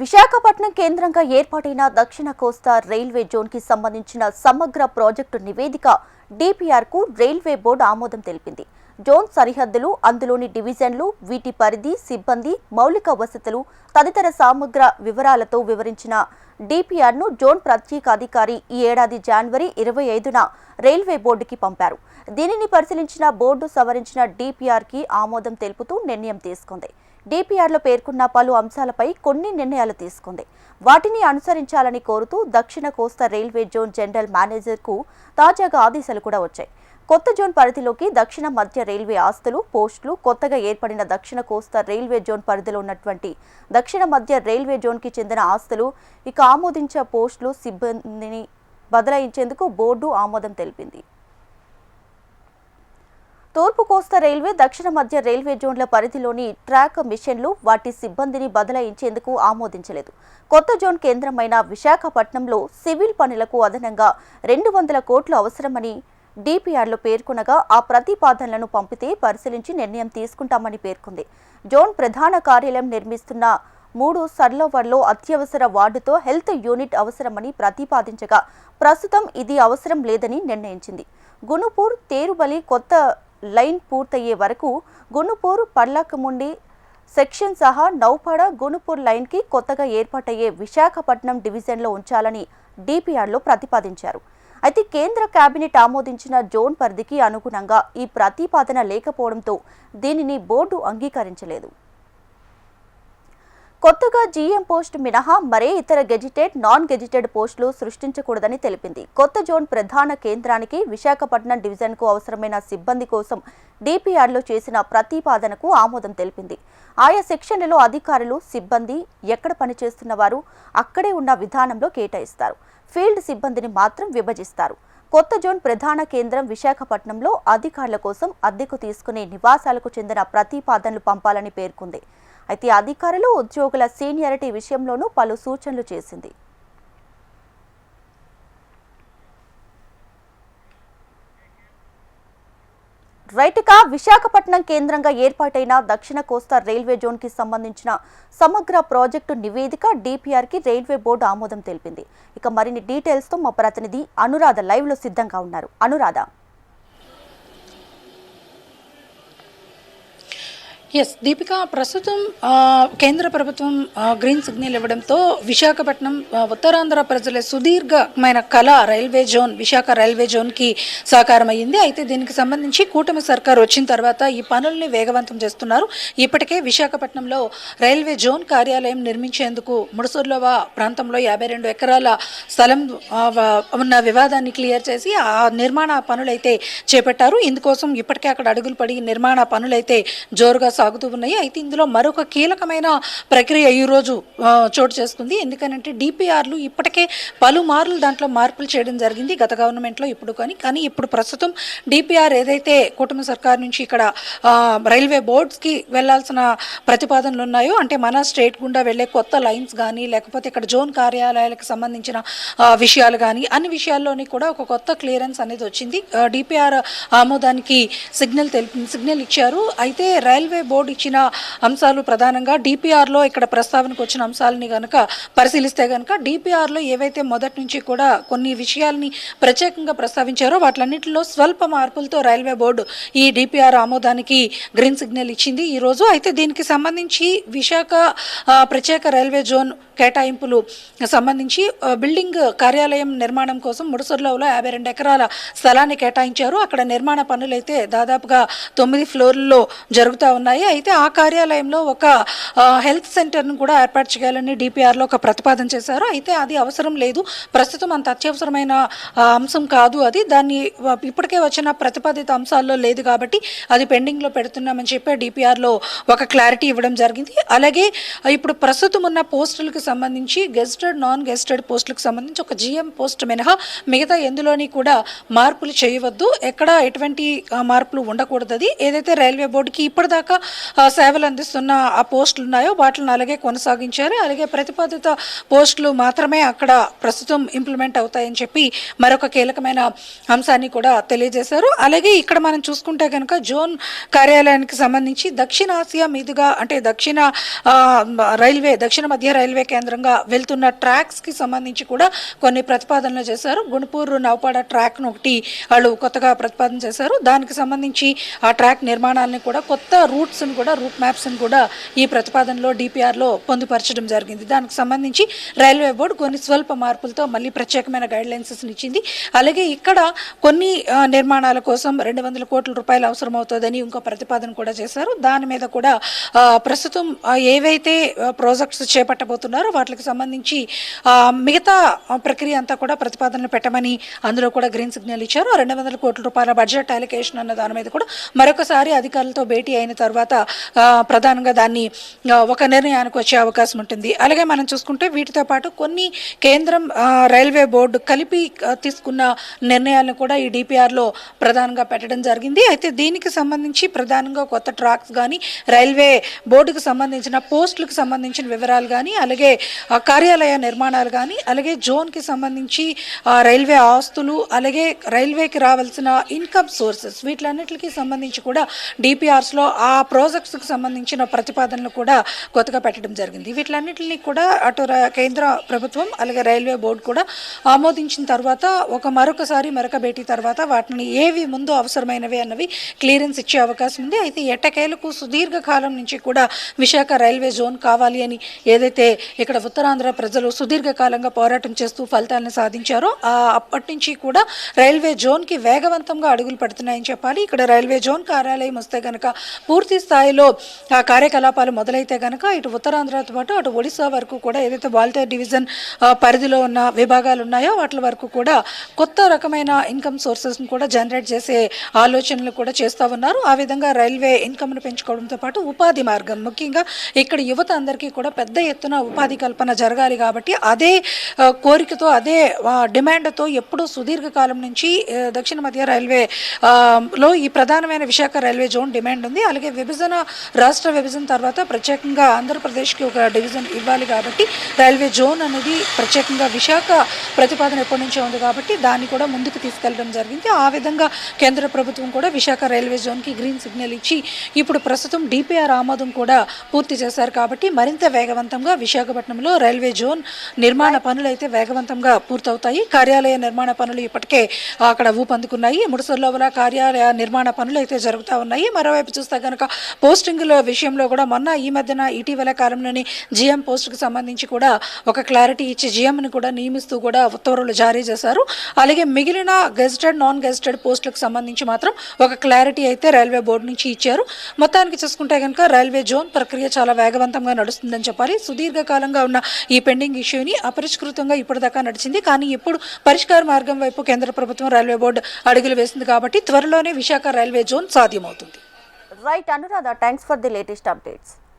విశాఖపట్నం కేంద్రంగా ఏర్పాటైన దక్షిణ కోస్తా రైల్వే జోన్కి సంబంధించిన సమగ్ర ప్రాజెక్టు నివేదిక డిపిఆర్కు రైల్వే బోర్డు ఆమోదం తెలిపింది. జోన్ సరిహద్దులు, అందులోని డివిజన్లు, వీటి పరిధి, సిబ్బంది, మౌలిక వసతులు తదితర సమగ్ర వివరాలతో వివరించిన డిపిఆర్ను జోన్ ప్రత్యేక అధికారి ఈ ఏడాది జనవరి 25న రైల్వే బోర్డుకి పంపారు. దీనిని పరిశీలించిన బోర్డు సవరించిన డిపిఆర్కి ఆమోదం తెలుపుతూ నిర్ణయం తీసుకుంది. డిపిఆర్లో పేర్కొన్న పలు అంశాలపై కొన్ని నిర్ణయాలు తీసుకుంది. వాటిని అనుసరించాలని కోరుతూ దక్షిణ కోస్తా రైల్వే జోన్ జనరల్ మేనేజర్కు తాజాగా ఆదేశాలు కూడా వచ్చాయి. కొత్త జోన్ పరిధిలోకి దక్షిణ మధ్య రైల్వే ఆస్తులు, పోస్టులు, కొత్తగా ఏర్పడిన దక్షిణ కోస్తా రైల్వే జోన్ పరిధిలో ఉన్నటువంటి దక్షిణ మధ్య రైల్వే జోన్కి చెందిన ఆస్తులు, ఇక ఆమోదించే పోస్టులు, సిబ్బందిని బదలాయించేందుకు బోర్డు ఆమోదం తెలిపింది. తూర్పు కోస్తా రైల్వే, దక్షిణ మధ్య రైల్వే జోన్ల పరిధిలోని ట్రాక్ మిషన్లు, వాటి సిబ్బందిని బదలాయించేందుకు ఆమోదించలేదు. కొత్త జోన్ కేంద్రమైన విశాఖపట్నంలో సివిల్ పనులకు అదనంగా 200 కోట్లు అవసరమని డిపిఆర్లో పేర్కొనగా ఆ ప్రతిపాదనలను పంపితే పరిశీలించి నిర్ణయం తీసుకుంటామని పేర్కొంది. జోన్ ప్రధాన కార్యాలయం నిర్మిస్తున్న 3 సర్లోవర్లో అత్యవసర వార్డుతో హెల్త్ యూనిట్ అవసరమని ప్రతిపాదించగా ప్రస్తుతం ఇది అవసరం లేదని నిర్ణయించింది. గునుపూర్, తేరుబలి కొత్త లైన్ పూర్తయ్యే వరకు గునుపూర్, పర్లాకముండి సెక్షన్ సహా నౌపడ, గునుపూర్ లైన్కి కొత్తగా ఏర్పాటయ్యే విశాఖపట్నం డివిజన్లో ఉంచాలని డిపిఆర్లో ప్రతిపాదించారు. అయితే కేంద్ర కేబినెట్ ఆమోదించిన జోన్ పరిధికి అనుగుణంగా ఈ ప్రతిపాదన లేకపోవడంతో దీనిని బోర్డు అంగీకరించలేదు. కొత్తగా జీఎం పోస్ట్ మినహా మరే ఇతర గెజిటెడ్, నాన్ గెజిటెడ్ పోస్టులు సృష్టించకూడదని తెలిపింది. కొత్త జోన్ ప్రధాన కేంద్రానికి విశాఖపట్నం డివిజన్కు అవసరమైన సిబ్బంది కోసం డిపిఆర్లో చేసిన ప్రతిపాదనకు ఆమోదం తెలిపింది. ఆయా సెక్షన్లలో అధికారులు, సిబ్బంది ఎక్కడ పనిచేస్తున్న వారు అక్కడే ఉన్న విధానంలో కేటాయిస్తారు. ఫీల్డ్ సిబ్బందిని మాత్రం విభజిస్తారు. కొత్త జోన్ ప్రధాన కేంద్రం విశాఖపట్నంలో అధికారుల కోసం అద్దెకు తీసుకునే నివాసాలకు చెందిన ప్రతిపాదనలు పంపాలని పేర్కొంది. అయితే అధికారులు, ఉద్యోగుల సీనియారిటీ విషయంలోనూ పలు సూచనలు చేసింది. రైట్గా విశాఖపట్నం కేంద్రంగా ఏర్పాటైన దక్షిణ కోస్తా రైల్వే జోన్కి సంబంధించిన సమగ్ర ప్రాజెక్టు నివేదిక డిపిఆర్కి రైల్వే బోర్డు ఆమోదం తెలిపింది. ఇక మరిన్ని డీటెయిల్స్తో మా ప్రతినిధి అనురాధ లైవ్లో సిద్ధంగా ఉన్నారు. అనురాధ. ఎస్ దీపిక, ప్రస్తుతం కేంద్ర ప్రభుత్వం గ్రీన్ సిగ్నల్ ఇవ్వడంతో విశాఖపట్నం ఉత్తరాంధ్ర ప్రజల సుదీర్ఘమైన కళ రైల్వే జోన్, విశాఖ రైల్వే జోన్కి సాకారమైంది. అయితే దీనికి సంబంధించి కూటమి సర్కార్ వచ్చిన తర్వాత ఈ పనుల్ని వేగవంతం చేస్తున్నారు. ఇప్పటికే విశాఖపట్నంలో రైల్వే జోన్ కార్యాలయం నిర్మించేందుకు ముడుసూర్లోవ ప్రాంతంలో 52 ఎకరాల స్థలం ఉన్న వివాదాన్ని క్లియర్ చేసి ఆ నిర్మాణ పనులైతే చేపట్టారు. ఇందుకోసం ఇప్పటికే అక్కడ అడుగులు పడి నిర్మాణ పనులైతే జోరుగా సాగుతూ ఉన్నాయి. అయితే ఇందులో మరొక కీలకమైన ప్రక్రియ ఈరోజు చోటు చేసుకుంది. ఎందుకనంటే డిపిఆర్లు ఇప్పటికే పలుమార్లు దాంట్లో మార్పులు చేయడం జరిగింది గత గవర్నమెంట్లో. కానీ ఇప్పుడు ప్రస్తుతం డిపిఆర్ ఏదైతే కూటమి సర్కార్ నుంచి ఇక్కడ రైల్వే బోర్డ్స్కి వెళ్లాల్సిన ప్రతిపాదనలు ఉన్నాయో, అంటే మన స్టేట్ గుండా వెళ్లే కొత్త లైన్స్ కానీ, లేకపోతే ఇక్కడ జోన్ కార్యాలయాలకు సంబంధించిన విషయాలు కానీ, అన్ని విషయాల్లోని కూడా ఒక కొత్త క్లియరెన్స్ అనేది వచ్చింది. డిపిఆర్ ఆమోదానికి సిగ్నల్ ఇచ్చారు. అయితే రైల్వే బోర్డు ఇచ్చిన అంశాలు ప్రధానంగా డిపిఆర్లో ఇక్కడ ప్రస్తావనకు వచ్చిన అంశాలని కనుక పరిశీలిస్తే కనుక డిపిఆర్లో ఏవైతే మొదటి నుంచి కూడా కొన్ని విషయాల్ని ప్రత్యేకంగా ప్రస్తావించారో వాటిలన్నింటిలో స్వల్ప మార్పులతో రైల్వే బోర్డు ఈ డిపిఆర్ ఆమోదానికి గ్రీన్ సిగ్నల్ ఇచ్చింది ఈరోజు. అయితే దీనికి సంబంధించి విశాఖ ప్రత్యేక రైల్వే జోన్ కేటాయింపులు సంబంధించి బిల్డింగ్ కార్యాలయం నిర్మాణం కోసం ముడుసర్లోలో 52 ఎకరాల స్థలాన్ని కేటాయించారు. అక్కడ నిర్మాణ పనులు అయితే దాదాపుగా 9 ఫ్లోర్లలో జరుగుతూ ఉన్నాయి. అయితే ఆ కార్యాలయంలో ఒక హెల్త్ సెంటర్ను కూడా ఏర్పాటు చేయాలని డిపిఆర్లో ఒక ప్రతిపాదన చేశారు. అయితే అది అవసరం లేదు, ప్రస్తుతం అంత అత్యవసరమైన అంశం కాదు అది. దాన్ని ఇప్పటికే వచ్చిన ప్రతిపాదిత అంశాల్లో లేదు కాబట్టి అది పెండింగ్లో పెడుతున్నామని చెప్పి డిపిఆర్లో ఒక క్లారిటీ ఇవ్వడం జరిగింది. అలాగే ఇప్పుడు ప్రస్తుతం ఉన్న పోస్టులకు సంబంధించి గెజిటెడ్, నాన్ గెజిటెడ్ పోస్టులకు సంబంధించి ఒక జీఎం పోస్ట్ మినహా మిగతా ఎందులోని కూడా మార్పులు చేయవద్దు, ఎక్కడ ఎటువంటి మార్పులు ఉండకూడదు. ఏదైతే రైల్వే బోర్డుకి ఇప్పటిదాకా సేవలు అందిస్తున్న ఆ పోస్టులు ఉన్నాయో వాటిని అలాగే కొనసాగించారు. అలాగే ప్రతిపాదిత పోస్టులు మాత్రమే అక్కడ ప్రస్తుతం ఇంప్లిమెంట్ అవుతాయని చెప్పి మరొక కీలకమైన అంశాన్ని కూడా తెలియజేశారు. అలాగే ఇక్కడ మనం చూసుకుంటే కనుక జోన్ కార్యాలయానికి సంబంధించి దక్షిణాసియా మీదుగా అంటే దక్షిణ మధ్య రైల్వే కేంద్రంగా వెళ్తున్న ట్రాక్స్కి సంబంధించి కూడా కొన్ని ప్రతిపాదనలు చేశారు. గుణపూర్ నౌపాడ ట్రాక్ను ఒకటి వాళ్ళు కొత్తగా ప్రతిపాదన చేశారు. దానికి సంబంధించి ఆ ట్రాక్ నిర్మాణాలను కూడా కొత్త రూట్ మ్యాప్స్ని కూడా ఈ ప్రతిపాదనలో డిపిఆర్లో పొందుపరచడం జరిగింది. దానికి సంబంధించి రైల్వే బోర్డు కొన్ని స్వల్ప మార్పులతో మళ్ళీ ప్రత్యేకమైన గైడ్ లైన్స్ని ఇచ్చింది. అలాగే ఇక్కడ కొన్ని నిర్మాణాల కోసం 200 కోట్ల రూపాయలు అవసరమవుతుందని ఇంకో ప్రతిపాదన కూడా చేశారు. దాని మీద కూడా ప్రస్తుతం ఏవైతే ప్రాజెక్ట్స్ చేపట్టబోతున్నారో వాటికి సంబంధించి మిగతా ప్రక్రియ అంతా కూడా ప్రతిపాదనలు పెట్టమని అందులో కూడా గ్రీన్ సిగ్నల్ ఇచ్చారు. 200 కోట్ల రూపాయల బడ్జెట్ అలికేషన్ అన్న దాని మీద కూడా మరొకసారి అధికారులతో భేటీ అయిన తర్వాత ప్రధానంగా దాన్ని ఒక నిర్ణయానికి వచ్చే అవకాశం ఉంటుంది. అలాగే మనం చూసుకుంటే వీటితో పాటు కొన్ని కేంద్రం రైల్వే బోర్డు కలిపి తీసుకున్న నిర్ణయాలను కూడా ఈ డిపిఆర్లో ప్రధానంగా పెట్టడం జరిగింది. అయితే దీనికి సంబంధించి ప్రధానంగా కొత్త ట్రాక్స్ కానీ రైల్వే బోర్డుకు సంబంధించిన పోస్టులకు సంబంధించిన వివరాలు కానీ అలాగే కార్యాలయ నిర్మాణాలు కానీ అలాగే జోన్కి సంబంధించి రైల్వే ఆస్తులు అలాగే రైల్వేకి రావాల్సిన ఇన్కమ్ సోర్సెస్ వీటిలన్నిటికీ సంబంధించి కూడా డిపిఆర్స్లో ఆ ప్రాజెక్ట్స్కి సంబంధించిన ప్రతిపాదనలు కూడా కొత్తగా పెట్టడం జరిగింది. వీటిలన్నింటినీ కూడా అటు కేంద్ర ప్రభుత్వం అలాగే రైల్వే బోర్డు కూడా ఆమోదించిన తర్వాత మరొక భేటీ తర్వాత వాటిని ఏవి ముందు అవసరమైనవి అన్నవి క్లియరెన్స్ ఇచ్చే అవకాశం ఉంది. అయితే ఎట్టకేలకు సుదీర్ఘకాలం నుంచి కూడా విశాఖ రైల్వే జోన్ కావాలి అని ఏదైతే ఇక్కడ ఉత్తరాంధ్ర ప్రజలు సుదీర్ఘకాలంగా పోరాటం చేస్తూ ఫలితాలను సాధించారో అప్పటి నుంచి కూడా రైల్వే జోన్కి వేగవంతంగా అడుగులు పడుతున్నాయని చెప్పాలి. ఇక్కడ రైల్వే జోన్ కార్యాలయం వస్తే కనుక పూర్తి స్థాయిలో కార్యకలాపాలు మొదలైతే కనుక ఇటు ఉత్తరాంధ్రతో పాటు అటు ఒడిశా వరకు కూడా ఏదైతే వాల్తేర్ డివిజన్ పరిధిలో ఉన్న విభాగాలు ఉన్నాయో వాటి వరకు కూడా కొత్త రకమైన ఇన్కమ్ సోర్సెస్ని కూడా జనరేట్ చేసే ఆలోచనలు కూడా చేస్తూ ఉన్నారు. ఆ విధంగా రైల్వే ఇన్కమ్ను పెంచుకోవడంతో పాటు ఉపాధి మార్గం ముఖ్యంగా ఇక్కడ యువత అందరికీ కూడా పెద్ద ఎత్తున ఉపాధి కల్పన జరగాలి కాబట్టి అదే కోరికతో అదే డిమాండ్తో ఎప్పుడూ సుదీర్ఘకాలం నుంచి దక్షిణ మధ్య రైల్వే లో ఈ ప్రధానమైన విశాఖ రైల్వే జోన్ డిమాండ్ ఉంది. అలాగే రాష్ట్ర విభజన తర్వాత ప్రత్యేకంగా ఆంధ్రప్రదేశ్కి ఒక డివిజన్ ఇవ్వాలి కాబట్టి రైల్వే జోన్ అనేది ప్రత్యేకంగా విశాఖ ప్రతిపాదన ఎప్పటి నుంచో ఉంది కాబట్టి దాన్ని కూడా ముందుకు తీసుకెళ్లడం జరిగింది. ఆ విధంగా కేంద్ర ప్రభుత్వం కూడా విశాఖ రైల్వే జోన్కి గ్రీన్ సిగ్నల్ ఇచ్చి ఇప్పుడు ప్రస్తుతం డిపిఆర్ ఆమోదం కూడా పూర్తి చేశారు కాబట్టి మరింత వేగవంతంగా విశాఖపట్నంలో రైల్వే జోన్ నిర్మాణ పనులు అయితే వేగవంతంగా పూర్తవుతాయి. కార్యాలయ నిర్మాణ పనులు ఇప్పటికే అక్కడ ఊపందుకున్నాయి. ముడుసర్లోవల కార్యాలయ నిర్మాణ పనులు అయితే జరుగుతూ ఉన్నాయి. మరోవైపు చూస్తే కనుక పోస్టింగుల విషయంలో కూడా ఈ మధ్యన ఇటీవల కాలంలోని జిఎం పోస్టుకు సంబంధించి కూడా ఒక క్లారిటీ ఇచ్చి జిఎంని కూడా నియమిస్తూ కూడా ఉత్తర్వులు జారీ చేశారు. అలాగే మిగిలిన గెజిటెడ్ నాన్ గెజిటెడ్ పోస్టులకు సంబంధించి మాత్రం ఒక క్లారిటీ అయితే రైల్వే బోర్డు నుంచి ఇచ్చారు. మొత్తానికి చూసుకుంటే కనుక రైల్వే జోన్ ప్రక్రియ చాలా వేగవంతంగా నడుస్తుందని చెప్పాలి. సుదీర్ఘకాలంగా ఉన్న ఈ పెండింగ్ ఇష్యూని అపరిష్కృతంగా ఇప్పటిదాకా నడిచింది. కానీ ఇప్పుడు పరిష్కార మార్గం వైపు కేంద్ర ప్రభుత్వం రైల్వే బోర్డు అడుగులు వేసింది కాబట్టి త్వరలోనే విశాఖ రైల్వే జోన్ సాధ్యమవుతుంది. Right, Anuradha, thanks for the latest updates.